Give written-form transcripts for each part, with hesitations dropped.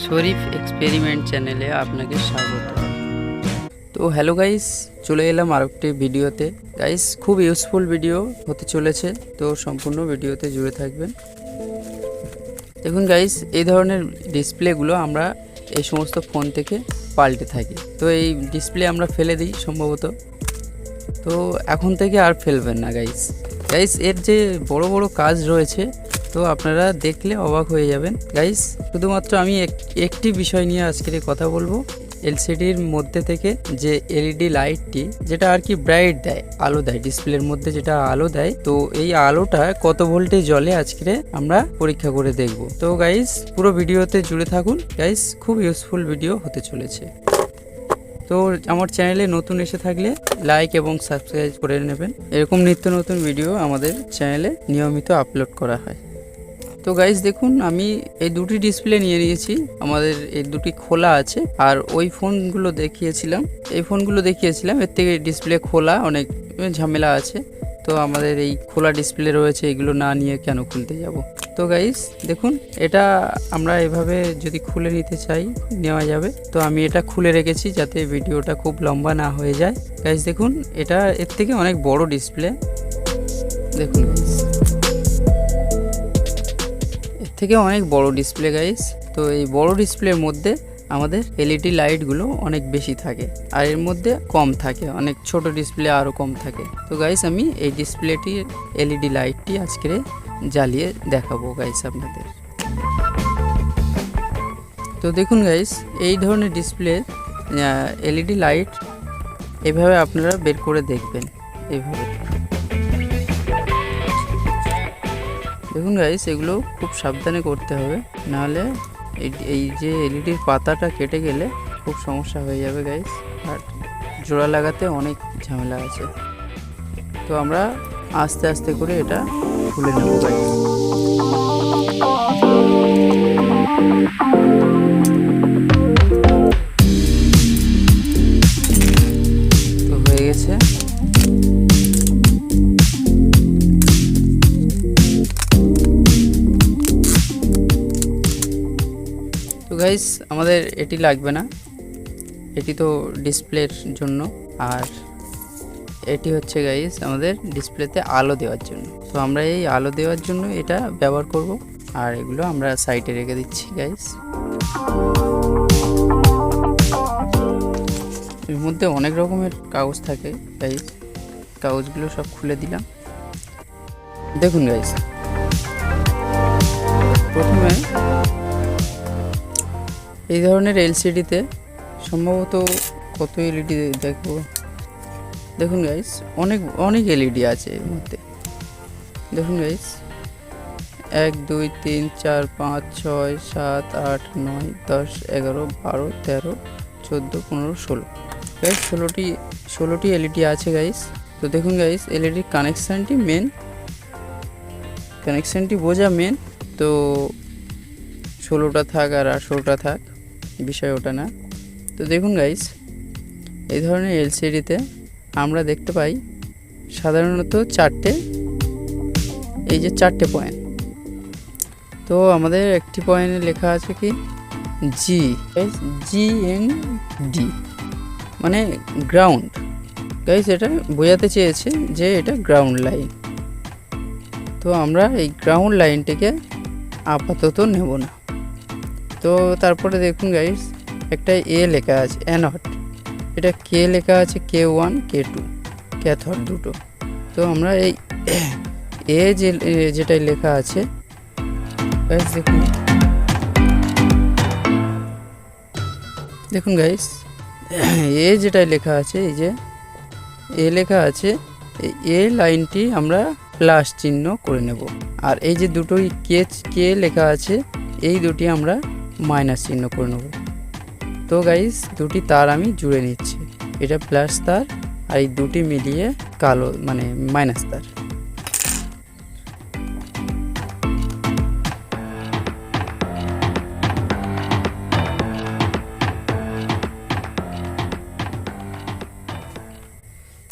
শরীফ experiment চ্যানেলে আপনাকে স্বাগত। তো হ্যালো গাইস, চলে এলাম আরেকটি ভিডিওতে। গাইস, খুব ইউজফুল ভিডিও হতে চলেছে, তো সম্পূর্ণ ভিডিওতে জুড়ে থাকবেন। দেখুন গাইস, এই ধরনের ডিসপ্লেগুলো আমরা এই সমস্ত ফোন থেকে পাল্টে থাকি। তো এই ডিসপ্লে আমরা ফেলে দিই সম্ভবত, তো এখন থেকে আর ফেলবেন না গাইস। গাইস, এর যে বড় বড় কাজ রয়েছে, তো আপনারা দেখলে অবাক হয়ে যাবেন গাইস। শুধুমাত্র আমি একটি বিষয় নিয়ে আজকের কথা বলবো। এলসিডির মধ্যে থেকে যে এলইডি লাইটটি, যেটা আর কি ব্রাইট দেয়, আলো দেয়, ডিসপ্লের মধ্যে যেটা আলো দেয়, তো এই আলোটা কত ভোল্টে জ্বলে আজকে আমরা পরীক্ষা করে দেখব। তো গাইস, পুরো ভিডিওতে জুড়ে থাকুন গাইস, খুব ইউজফুল ভিডিও হতে চলেছে। তো আমার চ্যানেলে নতুন এসে থাকলে লাইক এবং সাবস্ক্রাইব করে নেবেন। এরকম নিত্য নতুন ভিডিও আমাদের চ্যানেলে নিয়মিত আপলোড করা হয়। তো গাইস দেখুন, আমি এই দুটি ডিসপ্লে নিয়ে নিয়েছি। আমাদের এই দুটি খোলা আছে, আর ওই ফোনগুলো দেখিয়েছিলাম, এই ফোনগুলো দেখিয়েছিলাম, এর থেকে ডিসপ্লে খোলা, অনেক ঝামেলা আছে। তো আমাদের এই খোলা ডিসপ্লে রয়েছে, এগুলো না নিয়ে কেন খুলতে যাব। তো গাইস দেখুন, এটা আমরা এভাবে যদি খুলে নিতে চাই নেওয়া যাবে। তো আমি এটা খুলে রেখেছি যাতে ভিডিওটা খুব লম্বা না হয়ে যায়। গাইস দেখুন, এটা এর থেকে অনেক বড় ডিসপ্লে। দেখুন গাইস, এর থেকে অনেক বড় ডিসপ্লে গাইস। তো এই বড় ডিসপ্লের মধ্যে আমাদের এলইডি লাইটগুলো অনেক বেশি থাকে, আর এর মধ্যে কম থাকে, অনেক ছোট ডিসপ্লে আরও কম থাকে। তো গাইস, আমি এই ডিসপ্লেটির এলইডি লাইটটি আজকে জ্বালিয়ে দেখাবো গাইস আপনাদের। তো দেখুন গাইস, এই ধরনের ডিসপ্লে এলইডি লাইট এভাবে আপনারা বের করে দেখবেন। এইভাবে দেখুন গাইস, এগুলো খুব সাবধানে করতে হবে, নাহলে এই যে এলইডির পাতাটা কেটে গেলে খুব সমস্যা হয়ে যাবে গাইস, আর জোড়া লাগাতে অনেক ঝামেলা আছে। তো আমরা আস্তে আস্তে করে এটা খুলে নেব গাইস। তো হয়ে গেছে। তো গাইস, আমাদের এটি লাগবে না, এটি তো ডিসপ্লের জন্য, আর এটি হচ্ছে গাইস আমাদের ডিসপ্লেতে আলো দেওয়ার জন্য। তো আমরা এই আলো দেওয়ার জন্য এটা ব্যবহার করব, আর এগুলো আমরা সাইডে রেখে দিচ্ছি গাইস। এর মধ্যে অনেক রকমের কাগজ থাকে গাইস, কাগজগুলো সব খুলে দিলাম। দেখুন গাইস, প্রথমে এই ধরনের এলসিডিতে সম্ভবত কত এলইডি দেখবো। দেখুন গাইস, অনেক এলইডি আছে এর মধ্যে। দেখুন গাইস, 1 2 3 4 5 6 7 8 9 10 11 12 13 14 15 16 গাইস, 16টি এলইডি আছে গাইস। তো দেখুন গাইস, এলইডির কানেকশানটি বোঝা মেন। তো 16টা থাক আর 18টা থাক, বিষয় ওটা না। তো দেখুন গাইস, এই ধরনের এলসিডিতে আমরা দেখতে পাই সাধারণত এই যে চারটে পয়েন্ট। তো আমাদের একটি পয়েন্টে লেখা আছে কি GND, মানে গ্রাউন্ড গাইস। এটা বোঝাতে চেয়েছে যে এটা গ্রাউন্ড লাইন। তো আমরা এই গ্রাউন্ড লাইনটিকে আপাতত নেব না। তো তারপরে দেখুন গাইস, একটা এ লেখা আছে অ্যানড, এটা কে লেখা আছে K1 K2 ক্যাথড দুটো। তো আমরা এই এ যেটাই লেখা আছে গাইস, দেখুন গাইস, এ যেটাই লেখা আছে, এই যে এ লেখা আছে, এই এ লাইনটি আমরা প্লাস চিহ্ন করে নেব, আর এই যে দুটোই কে লেখা আছে, এই দুটি আমরা মাইনাস চিহ্ন করে নেব। তো গাইস, দুটি তার আমি জুড়ে নিচ্ছি, এটা প্লাস তার, আর এই দুটি মিলিয়ে কালো মানে মাইনাস তার।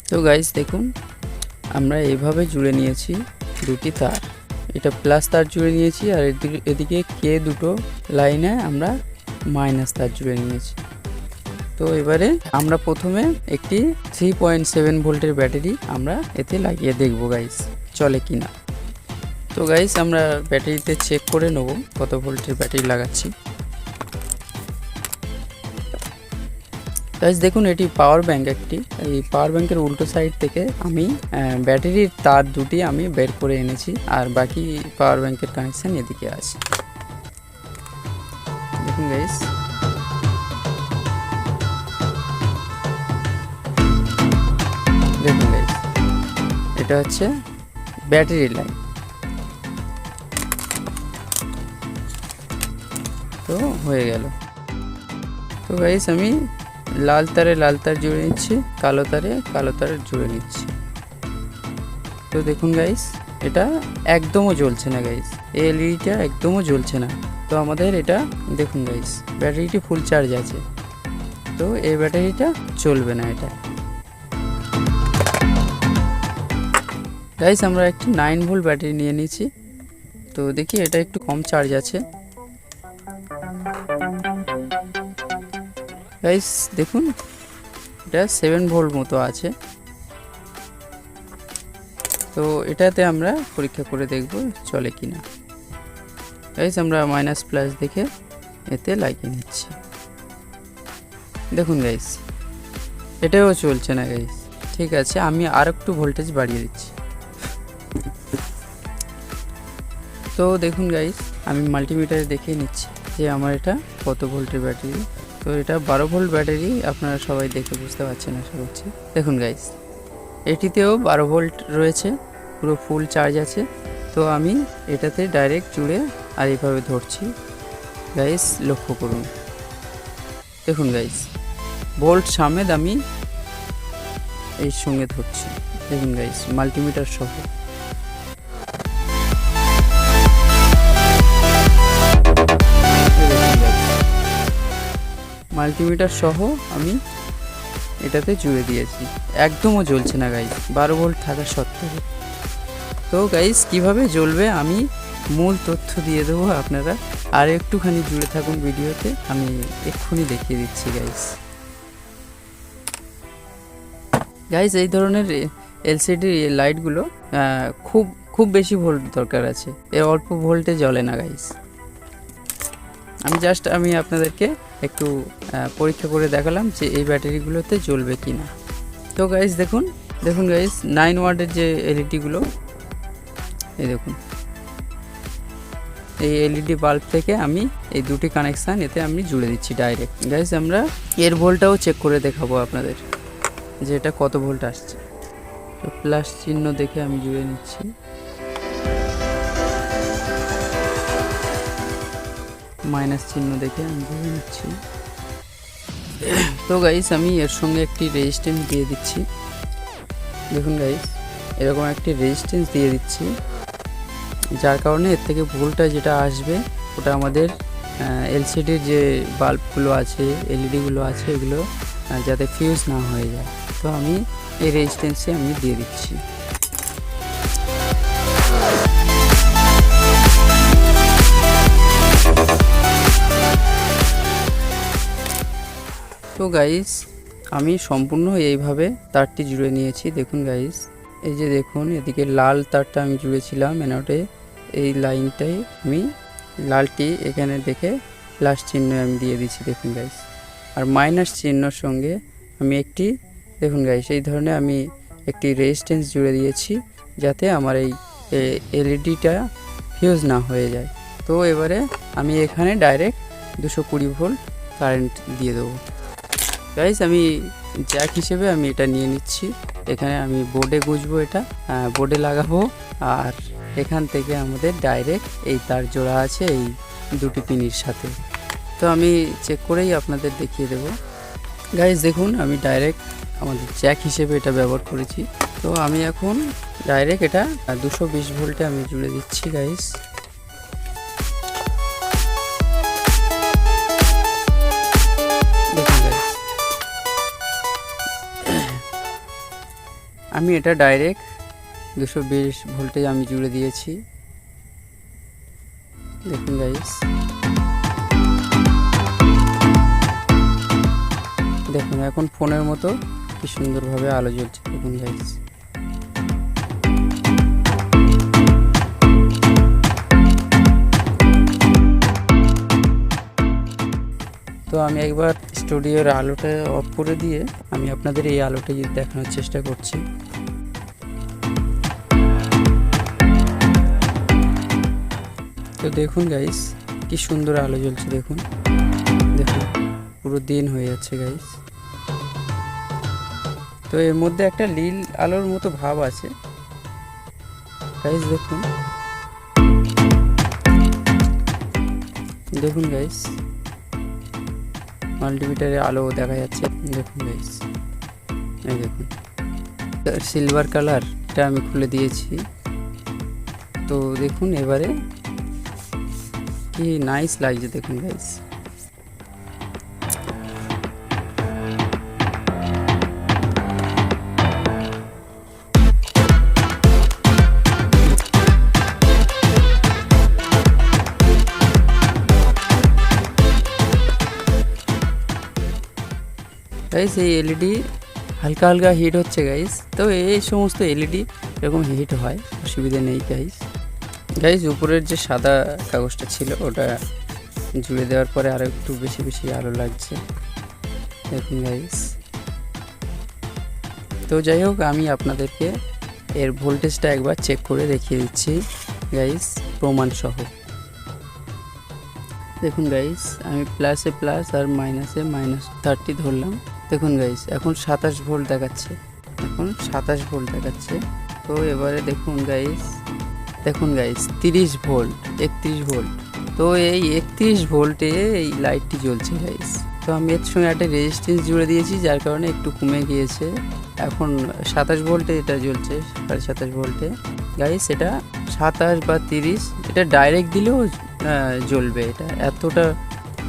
তো গাইস দেখুন, আমরা এইভাবে জুড়ে নিয়েছি দুটি তার, এটা প্লাস তার জুড়ে নিয়েছি, আর এদিকে কে দুটো লাইনে আমরা মাইনাস তার জুড়ে নিয়েছি। তো এবারে আমরা প্রথমে একটি 3.7 ভোল্টের ব্যাটারি আমরা এতে লাগিয়ে দেখব গাইস চলে কিনা। তো গাইস আমরা ব্যাটারিতে চেক করে নেব কত ভোল্টের ব্যাটারি লাগাচ্ছি। গাইস দেখুন এটি পাওয়ার ব্যাংক একটি, এই পাওয়ার ব্যাংকের উল্টো সাইড থেকে আমি ব্যাটারির তার দুটি আমি বের করে এনেছি, আর বাকি পাওয়ার ব্যাংকের কানেকশন এদিকে আছে। দেখুন গাইস দেখুন গাইস এটা হচ্ছে ব্যাটারি লাইন। তো হয়ে গেল। তো গাইস আমি লাল তারে লাল তার জুড়ে নিচ্ছি, কালো তারে কালো তার জুড়ে নিচ্ছি। তো দেখুন গাইস এটা একদমও জ্বলছে না গাইস, এই এলইডিটা একদমও জ্বলছে না। তো আমাদের এটা দেখুন গাইস ব্যাটারিটি ফুল চার্জ আছে, তো এই ব্যাটারিটা চলবে না এটা। গাইস আমরা একটি 9 ভোল্ট ব্যাটারি নিয়ে নিয়েছি, তো দেখি এটা একটু কম চার্জ আছে। গাইস দেখুন এটা 7 ভোল্ট মতো আছে, তো এটাতে আমরা পরীক্ষা করে দেখব চলে কিনা। গাইস আমরা মাইনাস প্লাস দেখে এতে লাগিয়ে নিচ্ছি। দেখুন গাইস এটাও চলছে না গাইস। ঠিক আছে আমি আর একটু ভোল্টেজ বাড়িয়ে দিচ্ছি। তো দেখুন গাইস আমি মাল্টিমিটারে দেখে নিচ্ছি যে আমার এটা কত ভোল্টের ব্যাটারি। তো এটা 12 ভোল্ট ব্যাটারি, আপনারা সবাই দেখে বুঝতে পারছেন আশা করছি। দেখুন গাইস এটিতেও 12 ভোল্ট রয়েছে, পুরো ফুল চার্জ আছে। তো আমি এটাতে ডাইরেক্ট জুড়ে আর এইভাবে ধরছি গাইস, লক্ষ্য করুন। দেখুন গাইস ভোল্ট সামেত আমি এই সঙ্গে ধরছি। দেখুন গাইস মাল্টিমিটার সহ। মাল্টিমিটার সহ আমি এটাতে জুড়ে দিয়েছি, একদমও জ্বলছে না গাইস 12 ভোল্ট থাকা সত্ত্বেও। তো গাইস কিভাবে জ্বলবে আমি মূল তথ্য দিয়ে দেবো, আপনারা আর একটুখানি জুড়ে থাকুন ভিডিওতে, আমি এক্ষুনি দেখিয়ে দিচ্ছি গাইস। গাইস এই ধরনের এলসিডি লাইটগুলো খুব বেশি ভোল্ট দরকার আছে, এর অল্প ভোল্টে জ্বলে না গাইস। আমি আপনাদেরকে একটু পরীক্ষা করে দেখালাম যে এই ব্যাটারিগুলোতে জ্বলবে কি না। তো গাইস দেখুন গাইস 9 ওয়াটের যে এলইডিগুলো, এই দেখুন এই এলইডি বাল্ব থেকে আমি এই দুটি কানেকশান এতে আমি জুড়ে দিচ্ছি ডাইরেক্ট। গাইস আমরা এর ভোল্টটাও চেক করে দেখাবো আপনাদের যে এটা কত ভোল্ট আসছে। তো প্লাস চিহ্ন দেখে আমি জুড়ে নিচ্ছি। মাইনাস চিহ্ন দেখে আমি জুড়ে নিচ্ছি। তো গাইস আমি এর সঙ্গে একটি রেজিস্ট্যান্স দিয়ে দিচ্ছি। দেখুন গাইস এরকম একটি রেজিস্ট্যান্স দিয়ে দিচ্ছি, যার কারণে এর থেকে ভোল্টটা যেটা আসবে ওটা আমাদের এলসিডির যে বাল্বগুলো আছে এলইডিগুলো আছে এগুলো যাতে ফিউজ না হয়ে যায়। তো আমি এই রেজিস্ট্যান্সে আমি দিয়ে দিচ্ছি। তো গাইস আমি সম্পূর্ণ এইভাবে তারটি জুড়ে নিয়েছি। দেখুন গাইস এই যে দেখুন এদিকে লাল তারটা আমি জুড়েছিলাম এনোটে, এই লাইনটাই আমি লালটি এখানে দেখে প্লাস চিহ্ন আমি দিয়ে দিচ্ছি। দেখুন গাইস আর মাইনাস চিহ্নর সঙ্গে আমি একটি দেখুন গাইস এই ধরনের আমি একটি রেজিস্ট্যান্স জুড়ে দিয়েছি যাতে আমার এই এলইডিটা ফিউজ না হয়ে যায়। তো এবারে আমি এখানে ডাইরেক্ট 220 ভোল্ট কারেন্ট দিয়ে দেবো। গাইস আমি জ্যাক হিসেবে আমি এটা নিয়ে নিচ্ছি, এখানে আমি বোর্ডে গুঁজবো, এটা বোর্ডে লাগাবো, আর এখান থেকে আমাদের ডাইরেক্ট এই তার জোড়া আছে এই দুটি পিনের সাথে। তো আমি চেক করেই আপনাদের দেখিয়ে দেবো। গাইস দেখুন আমি ডাইরেক্ট আমাদের জ্যাক হিসেবে এটা ব্যবহার করেছি। তো আমি এখন ডাইরেক্ট এটা 220 ভোল্টে আমি জুড়ে দিচ্ছি গাইস। আমি এটা ডাইরেক্ট 220 ভোল্টে আমি জুড়ে দিয়েছি। দেখুন গাইস দেখুন এখন ফোনের মতো কি সুন্দরভাবে আলো জ্বলছে দেখুন গাইস। তো আমি একবার স্টুডিওর আলোটা অফ করে দিয়ে আমি আপনাদের এই আলোটা দেখানোর চেষ্টা করছি। তো দেখুন গাইস কি সুন্দর আলো জ্বলছে দেখুন, দেখুন পুরো দিন হয়ে যাচ্ছে গাইস। তো এর মধ্যে একটা নীল আলোর মতো ভাব আছে গাইস, দেখুন দেখুন গাইস মাল্টিমিটারে আলো দেখা যাচ্ছে দেখুন গাইস। এই দেখুন সিলভার কালারটা আমি খুলে দিয়েছি। তো দেখুন এবারে কি নাইস লাগছে দেখুন গাইস। গাইস এই এলইডি হালকা হালকা হিট হচ্ছে গাইস। তো এই সমস্ত এলইডি এরকম হিট হয়, অসুবিধা নেই গাইস। গাইস উপরের যে সাদা কাগজটা ছিল ওটা জুড়ে দেওয়ার পরে আরও একটু বেশি বেশি আলো লাগছে দেখুন গাইস। তো যাই হোক আমি আপনাদেরকে এর ভোল্টেজটা একবার চেক করে দেখিয়ে দিচ্ছি গাইস প্রমাণ সহ। দেখুন গাইস আমি প্লাসে প্লাস আর মাইনাসে -30 ধরলাম। দেখুন গাইস এখন 27 ভোল্ট দেখাচ্ছে, এখন 27 ভোল্ট দেখাচ্ছে। তো এবারে দেখুন গাইস, দেখুন গাইস 30 ভোল্ট 31 ভোল্ট। তো এই 31 ভোল্টে এই লাইটটি জ্বলছে গাইস। তো আমি এর সঙ্গে একটা রেজিস্ট্যান্স জুড়ে দিয়েছি যার কারণে একটু কমে গিয়েছে। এখন 27 ভোল্টে এটা জ্বলছে, 27.5 ভোল্টে গাইস। এটা 27 বা 30 এটা ডাইরেক্ট দিলেও জ্বলবে, এটা এতটা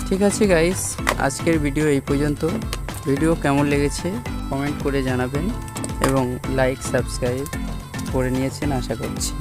ঠিক আছে গাইস। আজকের ভিডিও এই পর্যন্ত। ভিডিও কেমন লেগেছে কমেন্ট করে জানাবেন এবং লাইক সাবস্ক্রাইব করে নিয়েছেন আশা করছি।